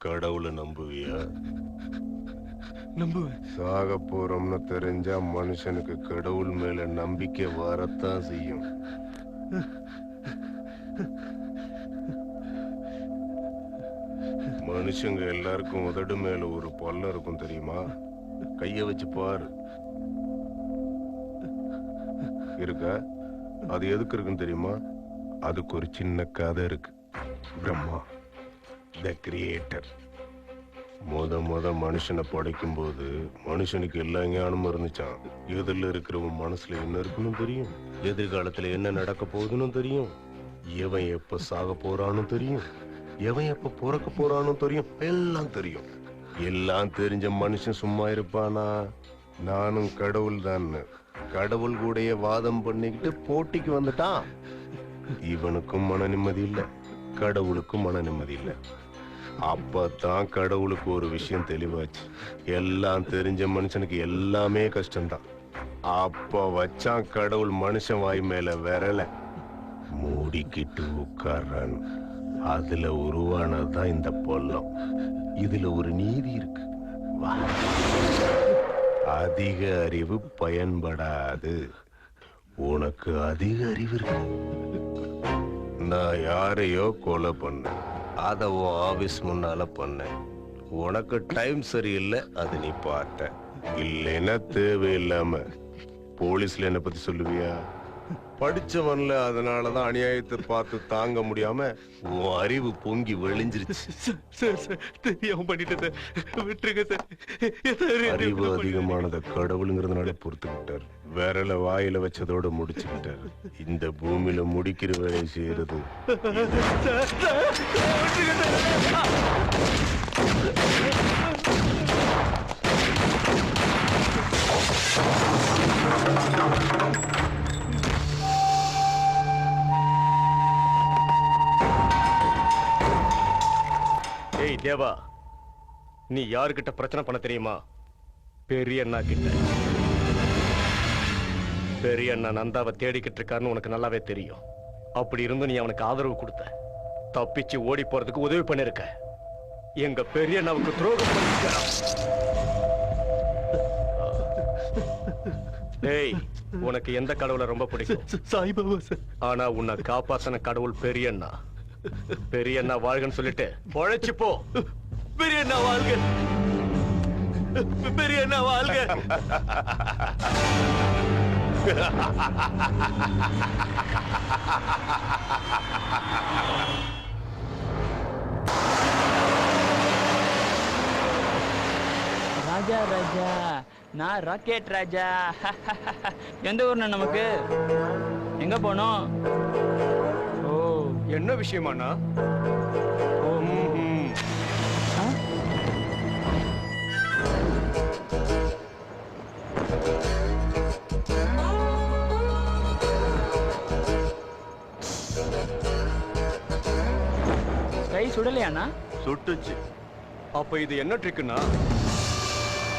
கடவுளை நம்புவியா? நம்புவேன். சாக போறோம்னு தெரிஞ்சா மனுஷனுக்கு கடவுள் மேல நம்பிக்கை வரத்தான் செய்யும். மனுஷங்க எல்லாருக்கும் உதடு மேல ஒரு பள்ளம் இருக்கும் தெரியுமா? கைய வச்சு பாரு. இருக்கா? அது எதுக்கு இருக்குன்னு தெரியுமா? அதுக்கு ஒரு சின்ன கதை இருக்கு. பிரம்மா த கிரியேட்டர் முத மனுஷனை படைக்கும் போது மனுஷனுக்கு எல்லா ஞானமும் இருந்துச்சான். எதிரில் இருக்கிறவன் மனசுல என்ன இருக்குன்னு தெரியும், எதிர்காலத்துல என்ன நடக்க போகுதுன்னு தெரியும், எவன் எப்ப சாக போறான்னு தெரியும், எவன் எப்ப பிறக்க போறான்னு தெரியும், எல்லாம் தெரியும். எல்லாம் தெரிஞ்ச மனுஷன் சும்மா இருப்பானா? நானும் கடவுள் தான் கடவுள் கூடயே வாதம் பண்ணிக்கிட்டு போட்டிக்கு வந்துட்டான். இவனுக்கும் மன நிம்மதி இல்ல, கடவுளுக்கும் மன நிம்மதி இல்ல. அப்பதான் கடவுளுக்கு ஒரு விஷயம் தெளிவாச்சு. எல்லாம் தெரிஞ்ச மனுஷனுக்கு எல்லாமே கஷ்டம்தான். அப்ப வச்சான் கடவுள் மனுஷன் வாய் மேல விரல மூடிக்கிட்டு உட்கார்றான். அதுல உருவானதுதான் இந்த பொல்லம். இதுல ஒரு நீதி இருக்கு. வா. அதிக அறிவு பயன்படாது. உனக்கு அதிக அறிவு இருக்கு. நான் யாரையோ கொலை பண்ணேன், அத உன் ஆபீஸ் முன்னால பண்ணேன். உனக்கு டைம் சரியில்லை, அது நீ பார்த்த. இல்லைன்னா தேவையில்லாம போலீஸ்ல என்ன பத்தி சொல்லுவியா? படிச்சவன்ல, அதனாலதான் அநியாயத்தை பார்த்து தாங்க முடியாம உன் அறிவு பொங்கி வெளிஞ்சிருச்சு. தெரியாம பண்ணிட்டு விட்டுருங்க சார். அறிவு அதிகமானத கடவுளுங்கிறதுனால பொறுத்துக்கிட்டார். விரல வாயில வச்சதோட முடிச்சுக்கிட்டார். இந்த பூமியில முடிக்கிற வேலையை செய்யறது ஏய் தேவா, நீ யாருக்கிட்ட பிரச்சனை பண்ண தெரியுமா? பெரிய அண்ணா கிட்ட. பெரிய அண்ணா நந்தாவை தேடிக்கிட்டு இருக்காருன்னு உனக்கு நல்லாவே தெரியும். அப்படி இருந்து நீ அவனுக்கு ஆதரவு கொடுத்த, தப்பிச்சு ஓடி போறதுக்கு உதவி பண்ணிருக்க. எங்க பெரிய அண்ணாவுக்கு துரோகம் பண்ணிருக்க. டேய், உனக்கு எந்த கடவுளை ரொம்ப பிடிக்கும்? சாய்பாபா சார். ஆனா உன்னை காப்பாத்தின கடவுள் பெரிய அண்ணா. பெரிய அண்ணா வாழ்கன்னு சொல்லிட்டு பொழைச்சு போ. பெரிய அண்ணா வாழ்க, பெரிய அண்ணா வாழ்க. ராஜா ராஜா, நான் ராக்கெட் ராஜா. எந்த ஊர்னா நமக்கு? எங்க போனோம்? ஓ, என்ன விஷயமாண்ணா? கை சுடலையாண்ணா? சுட்டுச்சு. அப்ப இது என்ன ட்ரிக்குண்ணா?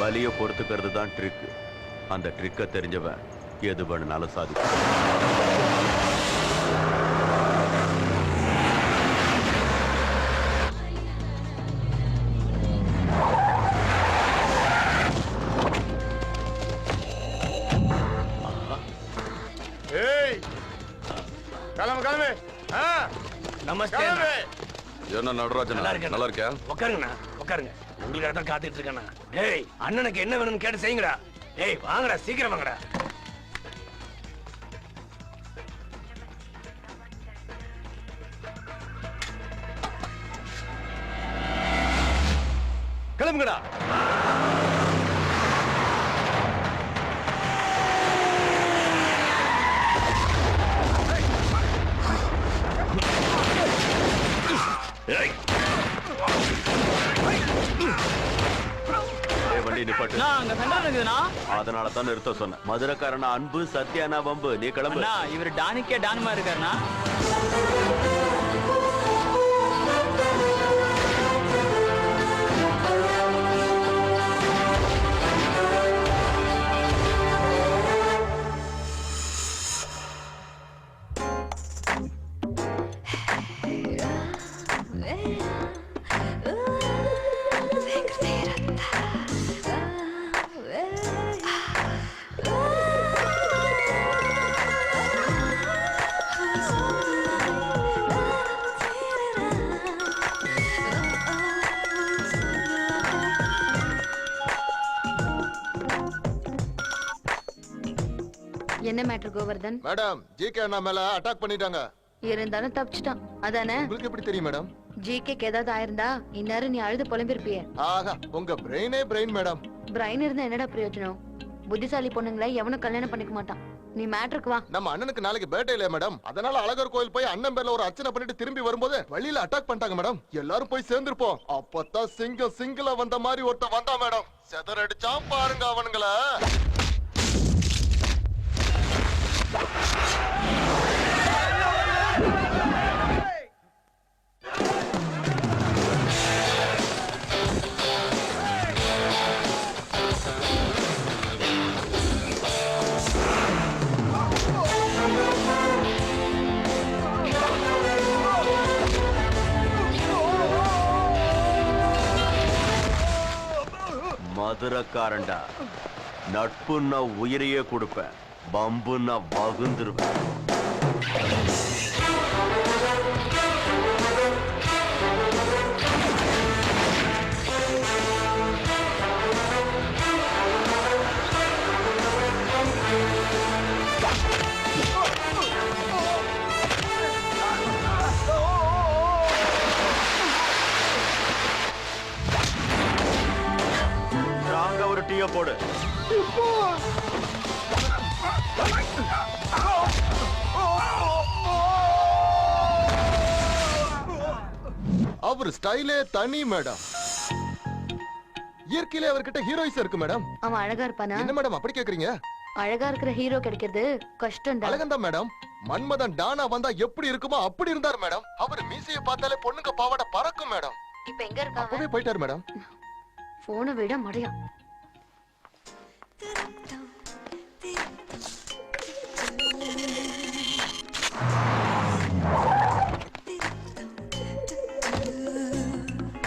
வலிய பொறுத்துக்கிறது தான் ட்ரிக். அந்த ட்ரிக்க தெரிஞ்சவன் எது வேணுனாலும் சாதிக்கும். நமஸ்தே. என்ன நடராஜன், நல்லா இருக்கியா? உட்காருங்கண்ணா, உட்காருங்க. உங்களுக்காக தான் காத்துட்டு இருக்கேண்ணா. டேய், அண்ணனுக்கு என்ன வேணும்னு கேட்டு செய்யுங்கடா. டேய் வாங்கடா, சீக்கிரம் வாங்கடா. கிளம்புங்கடா. அதனால தான் நிறுத்த சொன்னேன். மதுரக்காரனா அன்பு, சத்யானா வம்பு. நீ கிளம்பு. இவர் டானிக்கே டான்மா இருக்காருண்ணா. என்ன மேட்டர் கோவர்தன்? மேடம் ஜிகே அண்ணா மேல அட்டாக் பண்ணிட்டாங்க. இருந்தாலும் தப்பிச்சிட்டான் அதானே? உங்களுக்கு எப்படி தெரியும் மேடம்? ஜிகேக்கு ஏதாவது ஆயிருந்தா இந்நேரம் நீ அழுது புலம்பிருப்பியே. ஆஹா, உங்க பிரெயினே பிரெயின் மேடம். பிரைன் இருந்தா என்னடா பிரயோஜனம்? புத்திசாலி பொண்ணுங்களை எவனும் கல்யாணம் பண்ணிக்க மாட்டான். நீ மேட்டருக்கு வா. நம்ம அண்ணனுக்கு நாளைக்கு பர்த்டே இல்லையா மேடம்? அதனால அழகர் கோயில் போய் அண்ணன் பேர்ல ஒரு அர்ச்சனை பண்ணிட்டு திரும்பி வரும்போது வழியில அட்டாக் பண்ணிட்டாங்க மேடம். எல்லாரும் போய் சேர்ந்திருப்போம். அப்பதான் சிங்கம் சிங்கிள வந்த மாதிரி ஒருத்தன் வந்தா மேடம். செதறடிச்சான் பாருங்க அவனுங்கள. மதுரக்காரன்டா, நட்புன்னா உயிரையே கொடுப்பேன், பம்புன்னா வகுந்துருவேன். ஒரு டீய போடு. அவர் ஸ்டைலே தனி மேடம். இயற்கையிலே அவர்கிட்ட ஹீரோயிஸ் இருக்கு மேடம். அவன் அழகா இருப்பானா? என்ன மேடம் அப்படி கேக்குறீங்க? அழகா இருக்கிற ஹீரோ கிடைக்கிறது கஷ்டம் தான். அழகந்தான் மேடம். மன்மதன் டானா வந்தா எப்படி இருக்குமோ அப்படி இருந்தார் மேடம். அவர் மீசைய பார்த்தாலே பொண்ணுங்க பாவாடை பறக்கும் மேடம். இப்ப எங்க இருக்காங்க? அப்பவே போயிட்டாரு மேடம். போனை விட முடியும்.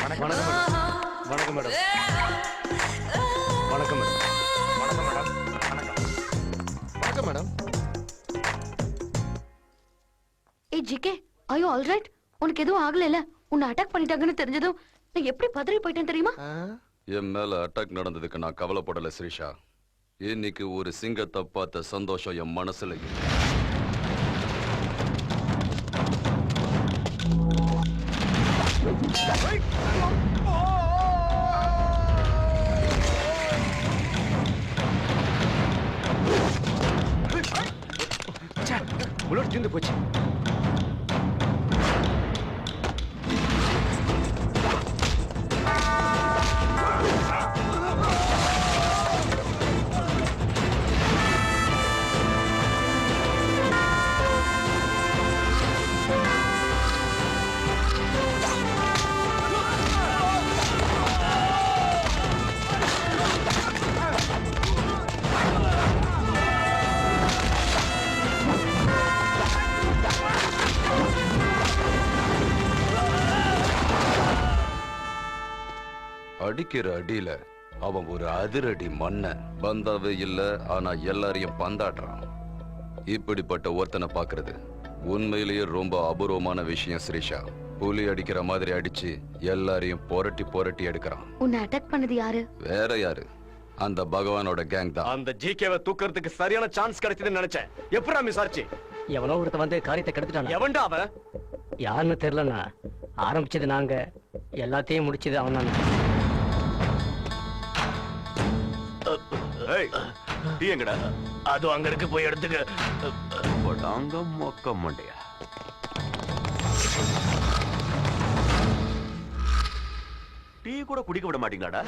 வணக்கம் மேடம். வணக்கம் மேடம். வணக்கம் மேடம். வணக்கம் மேடம். வணக்கம் மேடம். ஏய் GK, are you all right? உனக்கு எதுவும் ஆகலைல? உன்னை அட்டாக் பண்ணிட்டாங்கன்னு தெரிஞ்சதும் நான் எப்படி பதறி போயிட்டேன் தெரியுமா? என் மேல அட்டாக் நடந்ததுக்கு நான் கவலைப்படல ஸ்ரீஷா. இன்னைக்கு ஒரு சிங்கத்தை பார்த்த சந்தோஷம் என் மனசுல இருக்கு. புல்லட் தீர்ந்து போச்சு. அடிக்கிற அடியில அவன் ஒரு அதிரடி மண்ண பந்தாவே இல்ல, ஆனா எல்லாரையும் பந்தாடுறான். இப்படிப்பட்ட ஒருத்தனை பாக்குறது உண்மையிலேயே ரொம்ப அபூர்வமான விஷயம் ஸ்ரீஷா. புலி அடிக்கிற மாதிரி அடிச்சு எல்லாரையும் புரட்டி புரட்டி எடுக்கிறான். உன்னை அட்டாக் பண்ணது யாரு? வேற யாரு? அந்த பகவானோட கேங் தான். அந்த ஜிகேவை தூக்குறதுக்கு சரியான சான்ஸ் கிடைச்சதுன்னு நினைச்சேன். எப்படா மிஸ் ஆச்சு? எவனோ ஒருத்த வந்து காரியத்தை கெடுத்துட்டான். எவன்டா அவன்? யாருன்னு தெரியலண்ணா. ஆரம்பிச்சது நாங்க, எல்லாத்தையும் முடிச்சது அவன் தானே. டீ எங்கடா? அது அங்க இருக்கு, போய் எடுத்துக்க. போடாங்க மொக்க மண்டையா. டீ கூட குடிக்க விட மாட்டீங்களாடா?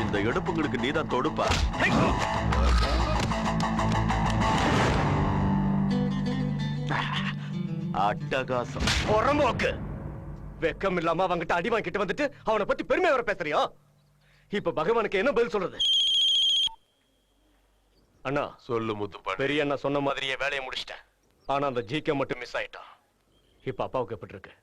இந்த எடுப்புங்களுக்கு நீதான் தொடுப்பா. அட்டகாசம். புறம்போக்கு. வெக்கம் இல்லாம அவங்கிட்ட அடி வாங்கிட்டு வந்துட்டு அவனை பத்தி பெருமை வர பேசுறியா? இப்ப பகவானுக்கு என்ன பதில் சொல்றது? அண்ணா, சொல்லு முத்துப்பாண்டி. பெரிய அண்ணா சொன்ன மாதிரியே வேலையை முடிச்சிட்டேன். ஆனா அந்த ஜிகே மட்டும் மிஸ் ஆயிட்டான். இப்ப அப்பாவுக்கு எப்படி இருக்கு?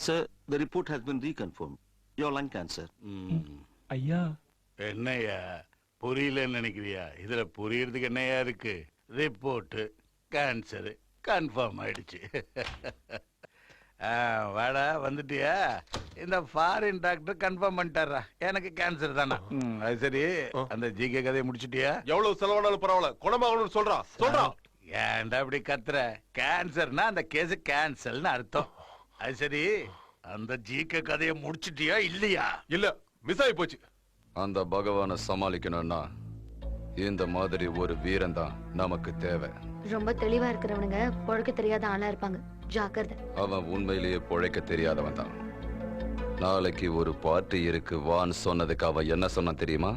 Sir, the report has been reconfirmed. Your lung cancer. ஐயா என்னையா புரியலன்னு நினைக்கிறியா? இதுல புரியறதுக்கு என்னையா இருக்கு? ரிப்போர்ட் கேன்சர் கன்ஃபார்ம் ஆயிடுச்சு. வாடா, வந்துட்டியா? இந்த ஃபாரின் டாக்டர் கன்ஃபார்ம் பண்ணிட்டாரா எனக்கு கேன்சர் தானா. அது சரி, அந்த ஜிகே கதையை முடிச்சிட்டியா? எவ்வளவு செலவானாலும் பரவாயில்ல, குணமாகணும்னு சொல்றான். ஏன்டா அப்படி கத்துற? கேன்சர்னா அந்த கேஸ் கேன்சல்னு அர்த்தம். அது சரி, அந்த ஜிகே கதையை முடிச்சிட்டியா இல்லையா? இல்ல, மிஸ் ஆகி போச்சு. அந்த பகவானை சமாளிக்கணும்னா இந்த மாதிரி ஒரு வீரன் தான் நமக்கு தேவை. ரொம்ப தெளிவா இருக்கிறவனுங்க பொழைக்க தெரியாத ஆளா இருப்பாங்க. ஜாக்கிரதை. அவன் உண்மையிலேயே பொழைக்க தெரியாதவன் தான். நாளைக்கு ஒரு பார்ட்டி இருக்கு வான்னு சொன்னதுக்கு அவன் என்ன சொன்னான் தெரியுமா?